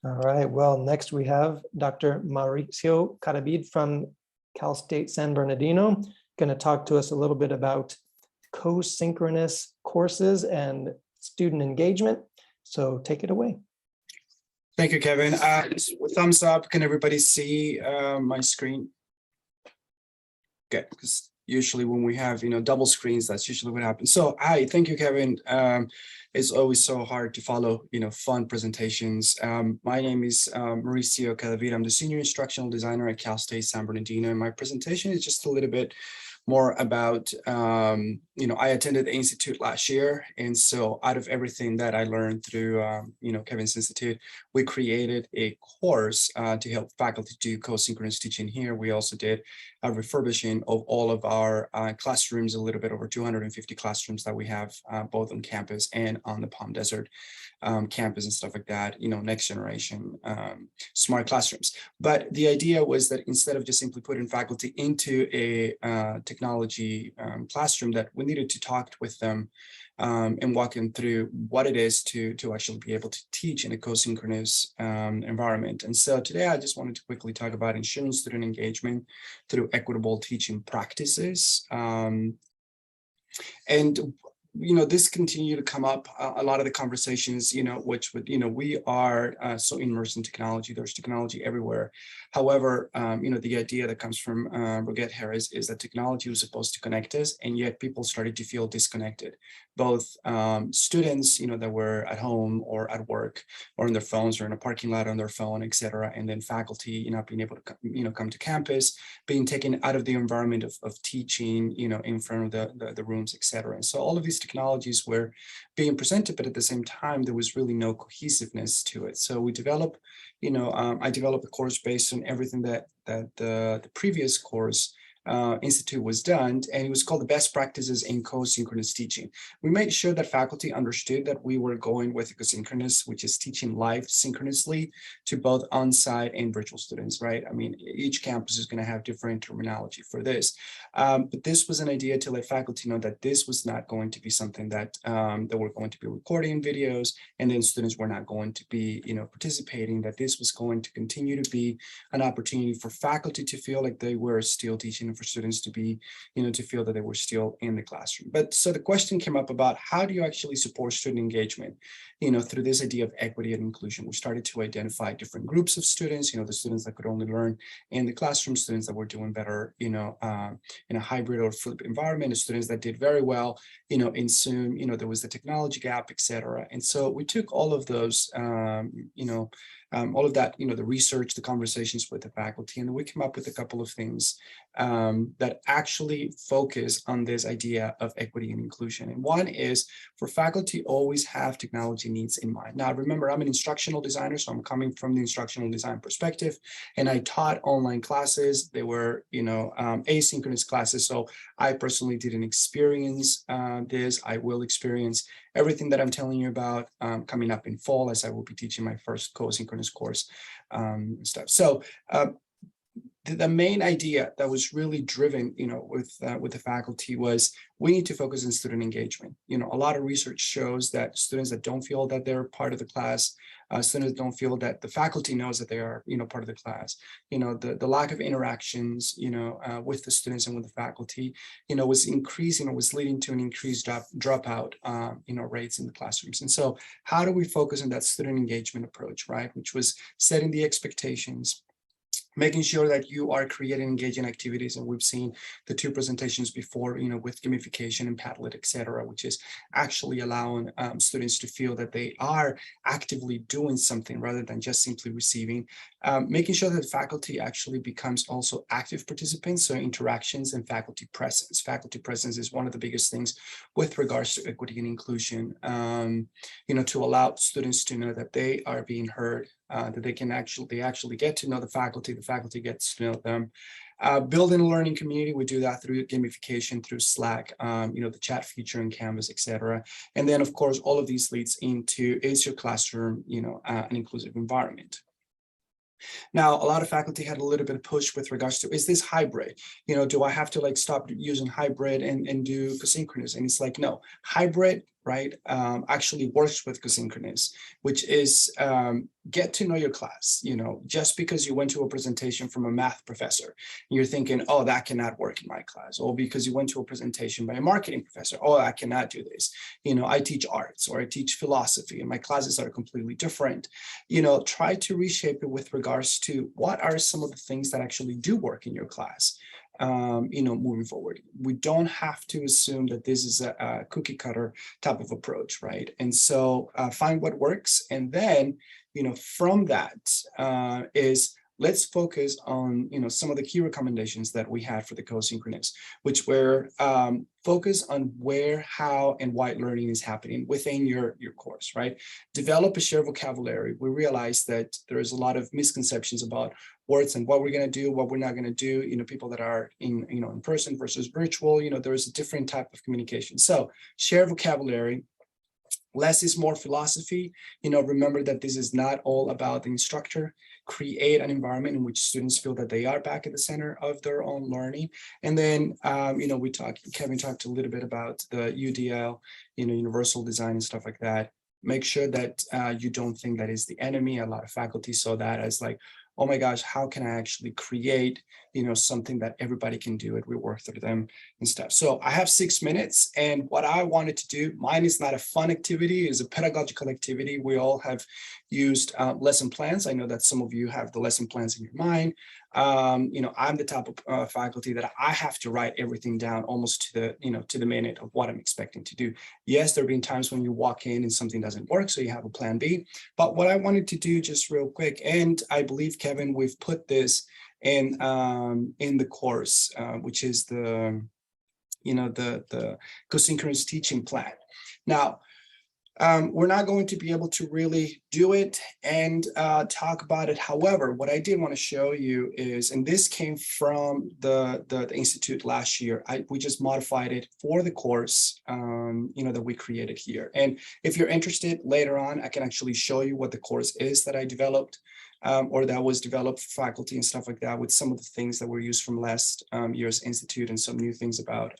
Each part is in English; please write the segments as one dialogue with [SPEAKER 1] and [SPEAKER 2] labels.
[SPEAKER 1] All right, well, next we have Dr. Mauricio Carabid from Cal State San Bernardino, going to talk to us a little bit about co-synchronous courses and student engagement. So take it away.
[SPEAKER 2] Thank you, Kevin. Thumbs up. Can everybody see my screen? Okay, because usually when we have, double screens, that's usually what happens. So, hi, thank you, Kevin. It's always so hard to follow, fun presentations. My name is Mauricio Cadavid. I'm the Senior Instructional Designer at Cal State San Bernardino. And my presentation is just a little bit more about, I attended the Institute last year. And so out of everything that I learned through, Kevin's Institute, we created a course to help faculty do co-synchronous teaching here. We also did a refurbishing of all of our classrooms, a little bit over 250 classrooms that we have both on campus and on the Palm Desert campus and stuff like that, next generation smart classrooms. But the idea was that instead of just simply putting faculty into a technology classroom, that we needed to talk with them and walk them through what it is to actually be able to teach in a co-synchronous environment. And so today I just wanted to quickly talk about ensuring student engagement through equitable teaching practices. This continued to come up a lot of the conversations, which would, we are so immersed in technology. There's technology everywhere. However, the idea that comes from Roget Harris is that technology was supposed to connect us, and yet people started to feel disconnected. Both students, that were at home or at work or on their phones or in a parking lot on their phone, et cetera. And then faculty, being able to, come to campus, being taken out of the environment of teaching, in front of the rooms, et cetera. And so all of these technologies were being presented, but at the same time, there was really no cohesiveness to it. So we developed, I developed a course based on everything that the previous course Institute was done, and it was called the Best Practices in Co-Synchronous Teaching. We made sure that faculty understood that we were going with co-synchronous, which is teaching live synchronously to both on-site and virtual students, right? I mean, each campus is going to have different terminology for this, but this was an idea to let faculty know that this was not going to be something that that we're going to be recording videos, and then students were not going to be, participating. That this was going to continue to be an opportunity for faculty to feel like they were still teaching, for students to be, to feel that they were still in the classroom. But so the question came up about how do you actually support student engagement, through this idea of equity and inclusion. We started to identify different groups of students, the students that could only learn in the classroom, students that were doing better, in a hybrid or flip environment, and students that did very well, in Zoom, there was the technology gap, et cetera. And so we took all of those, all of that, the research, the conversations with the faculty, and we came up with a couple of things that actually focus on this idea of equity and inclusion. And one is for faculty always have technology needs in mind. Now, remember, I'm an instructional designer, so I'm coming from the instructional design perspective, and I taught online classes. They were, asynchronous classes. So I personally didn't experience this. I will experience everything that I'm telling you about coming up in fall, as I will be teaching my first co-synchronous course stuff. So the main idea that was really driven, with the faculty was we need to focus on student engagement. A lot of research shows that students that don't feel that they're part of the class, students don't feel that the faculty knows that they are, part of the class, the lack of interactions, with the students and with the faculty, was increasing or was leading to an increased dropout, rates in the classrooms. And so how do we focus on that student engagement approach, right? Which was setting the expectations, making sure that you are creating engaging activities. And we've seen the two presentations before, with gamification and Padlet, et cetera, which is actually allowing students to feel that they are actively doing something rather than just simply receiving, making sure that faculty actually becomes also active participants. So interactions and faculty presence. Faculty presence is one of the biggest things with regards to equity and inclusion, to allow students to know that they are being heard, that they actually get to know the faculty gets to know them. Building a learning community, we do that through gamification, through Slack, the chat feature in Canvas, et cetera. And then, of course, all of these leads into, is your classroom, an inclusive environment? Now, a lot of faculty had a little bit of push with regards to, is this hybrid? Do I have to stop using hybrid and do co-synchronous? And it's like, no, hybrid, right, actually works with Co-Synchronous, which is get to know your class. Just because you went to a presentation from a math professor, you're thinking, oh, that cannot work in my class. Or because you went to a presentation by a marketing professor, oh, I cannot do this. I teach arts or I teach philosophy and my classes are completely different. Try to reshape it with regards to what are some of the things that actually do work in your class. Moving forward, we don't have to assume that this is a cookie cutter type of approach, right? And so find what works, and then from that is let's focus on some of the key recommendations that we had for the Co-Synchronous, which were focus on where, how, and why learning is happening within your course, right? Develop a shared vocabulary. We realize that there is a lot of misconceptions about words and what we're going to do, what we're not going to do. People that are in person versus virtual, there is a different type of communication. So share vocabulary. Less is more philosophy. Remember that this is not all about the instructor. Create an environment in which students feel that they are back at the center of their own learning. And then, Kevin talked a little bit about the UDL, universal design and stuff like that. Make sure that you don't think that is the enemy. A lot of faculty saw that as like, oh my gosh, how can I actually create, something that everybody can do it? We work through them and stuff. So I have 6 minutes, and what I wanted to do, mine is not a fun activity, it's a pedagogical activity. We all have used lesson plans. I know that some of you have the lesson plans in your mind. I'm the type of faculty that I have to write everything down almost to the minute of what I'm expecting to do. Yes, there have been times when you walk in and something doesn't work, so you have a plan B. But what I wanted to do just real quick, and I believe, Kevin, we've put this in the course, which is the Co-Synchronous teaching plan. Now, we're not going to be able to really do it and talk about it. However, what I did want to show you is, and this came from the Institute last year, we just modified it for the course, that we created here. And if you're interested later on, I can actually show you what the course is that I developed, or that was developed for faculty and stuff like that, with some of the things that were used from last year's Institute and some new things about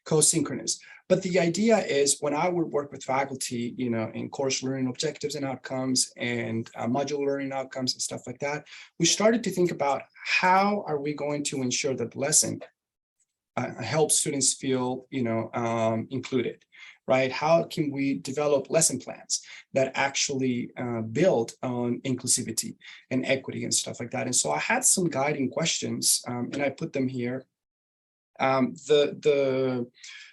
[SPEAKER 2] Co-Synchronous. But the idea is, when I would work with faculty, in course learning objectives and outcomes and module learning outcomes and stuff like that, we started to think about how are we going to ensure that the lesson helps students feel, included, right? How can we develop lesson plans that actually build on inclusivity and equity and stuff like that? And so I had some guiding questions, and I put them here. The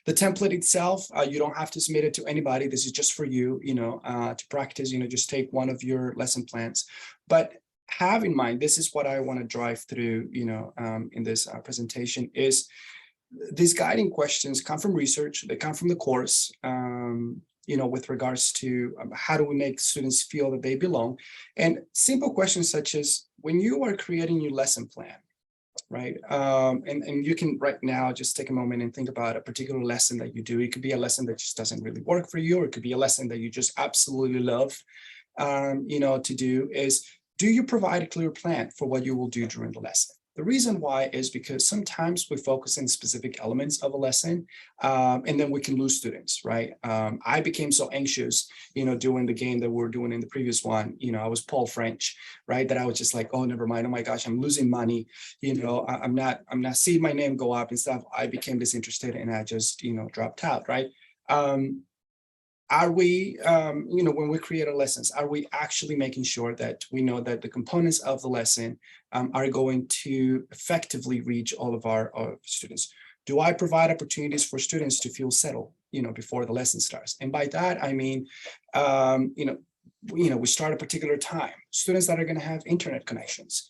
[SPEAKER 2] template itself, you don't have to submit it to anybody. This is just for you, to practice, just take one of your lesson plans. But have in mind, this is what I want to drive through, in this presentation, is these guiding questions come from research. They come from the course, with regards to how do we make students feel that they belong? And simple questions such as, when you are creating your lesson plan, right? And you can right now just take a moment and think about a particular lesson that you do. It could be a lesson that just doesn't really work for you, or it could be a lesson that you just absolutely love, to do. Is, do you provide a clear plan for what you will do during the lesson? The reason why is because sometimes we focus on specific elements of a lesson, and then we can lose students, right? I became so anxious, doing the game that we're doing in the previous one. I was Paul French, right? That I was just like, oh, never mind. Oh my gosh, I'm losing money. I'm not seeing my name go up and stuff. I became disinterested and I just, dropped out, right? Are we, when we create our lessons, are we actually making sure that we know that the components of the lesson are going to effectively reach all of our students? Do I provide opportunities for students to feel settled, before the lesson starts? And by that, I mean, we start a particular time. Students that are going to have internet connections,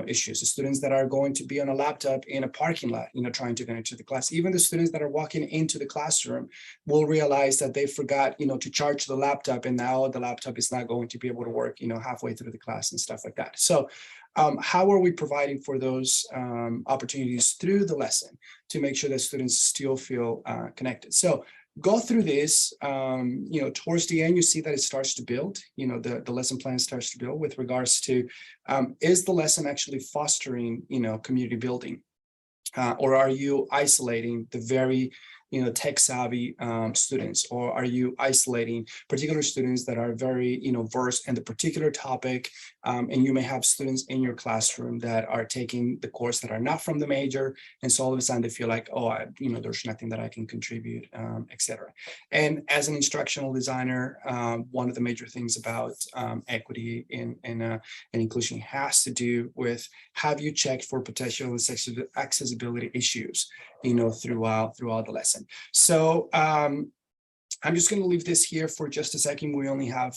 [SPEAKER 2] issues. The students that are going to be on a laptop in a parking lot, trying to connect to the class. Even the students that are walking into the classroom will realize that they forgot, to charge the laptop, and now the laptop is not going to be able to work, halfway through the class and stuff like that. So how are we providing for those opportunities through the lesson to make sure that students still feel connected? So go through this, towards the end, you see that it starts to build, the lesson plan starts to build with regards to, is the lesson actually fostering, community building? Or are you isolating the very tech savvy students, or are you isolating particular students that are very, versed in the particular topic? And you may have students in your classroom that are taking the course that are not from the major. And so all of a sudden they feel like, oh, there's nothing that I can contribute, etc. And as an instructional designer, one of the major things about equity and inclusion has to do with, have you checked for potential accessibility issues, throughout the lesson. So I'm just going to leave this here for just a second. We only have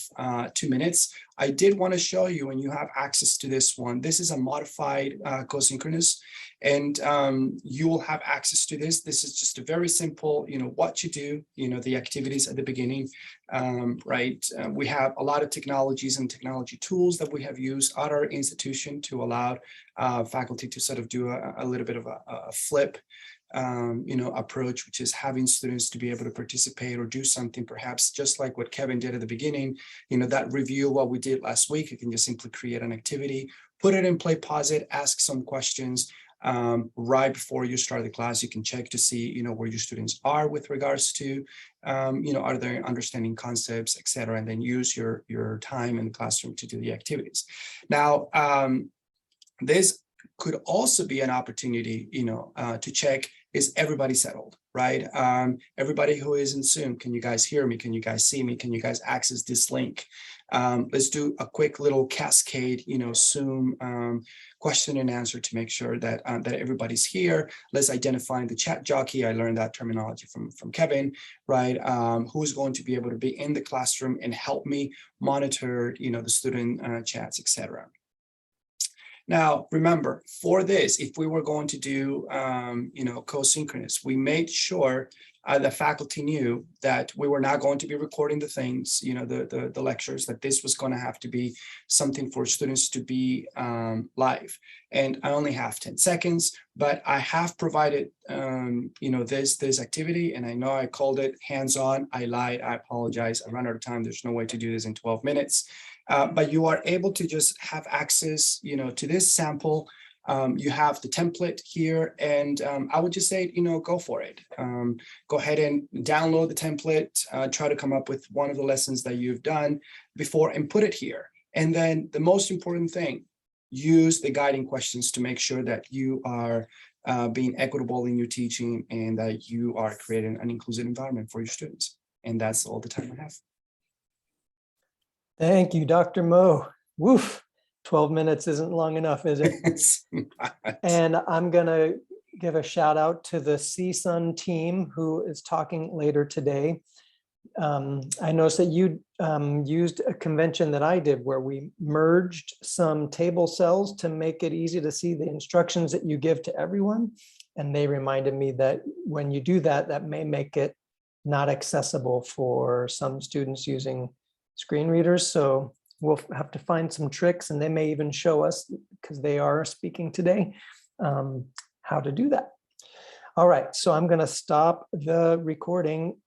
[SPEAKER 2] 2 minutes. I did want to show you, and you have access to this one. This is a modified co-synchronous, and you will have access to this. This is just a very simple, what you do, the activities at the beginning, right? We have a lot of technologies and technology tools that we have used at our institution to allow faculty to sort of do a little bit of a flip approach, which is having students to be able to participate or do something, perhaps just like what Kevin did at the beginning, that review what we did last week. You can just simply create an activity, put it in play, pause it, ask some questions right before you start the class. You can check to see, where your students are with regards to, are they understanding concepts, etc., and then use your time in the classroom to do the activities. Now, this could also be an opportunity, to check, is everybody settled, right? Everybody who is in Zoom, can you guys hear me? Can you guys see me? Can you guys access this link? Let's do a quick little cascade, Zoom question and answer to make sure that that everybody's here. Let's identify the chat jockey. I learned that terminology from Kevin, right? Who's going to be able to be in the classroom and help me monitor, the student chats, etc. Now, remember, for this, if we were going to do, co-synchronous, we made sure the faculty knew that we were not going to be recording the things, the lectures, that this was going to have to be something for students to be live. And I only have 10 seconds, but I have provided, this activity, and I know I called it hands-on. I lied. I apologize. I ran out of time. There's no way to do this in 12 minutes. But you are able to just have access, to this sample. You have the template here, and I would just say, go for it. Go ahead and download the template, try to come up with one of the lessons that you've done before and put it here. And then the most important thing, use the guiding questions to make sure that you are being equitable in your teaching and that you are creating an inclusive environment for your students. And that's all the time I have.
[SPEAKER 1] Thank you, Dr. Mo. Woof, 12 minutes isn't long enough, is it? And I'm going to give a shout out to the CSUN team who is talking later today. I noticed that you used a convention that I did where we merged some table cells to make it easy to see the instructions that you give to everyone. And they reminded me that when you do that, that may make it not accessible for some students using screen readers. So we'll have to find some tricks, and they may even show us, because they are speaking today, how to do that. All right, so I'm going to stop the recording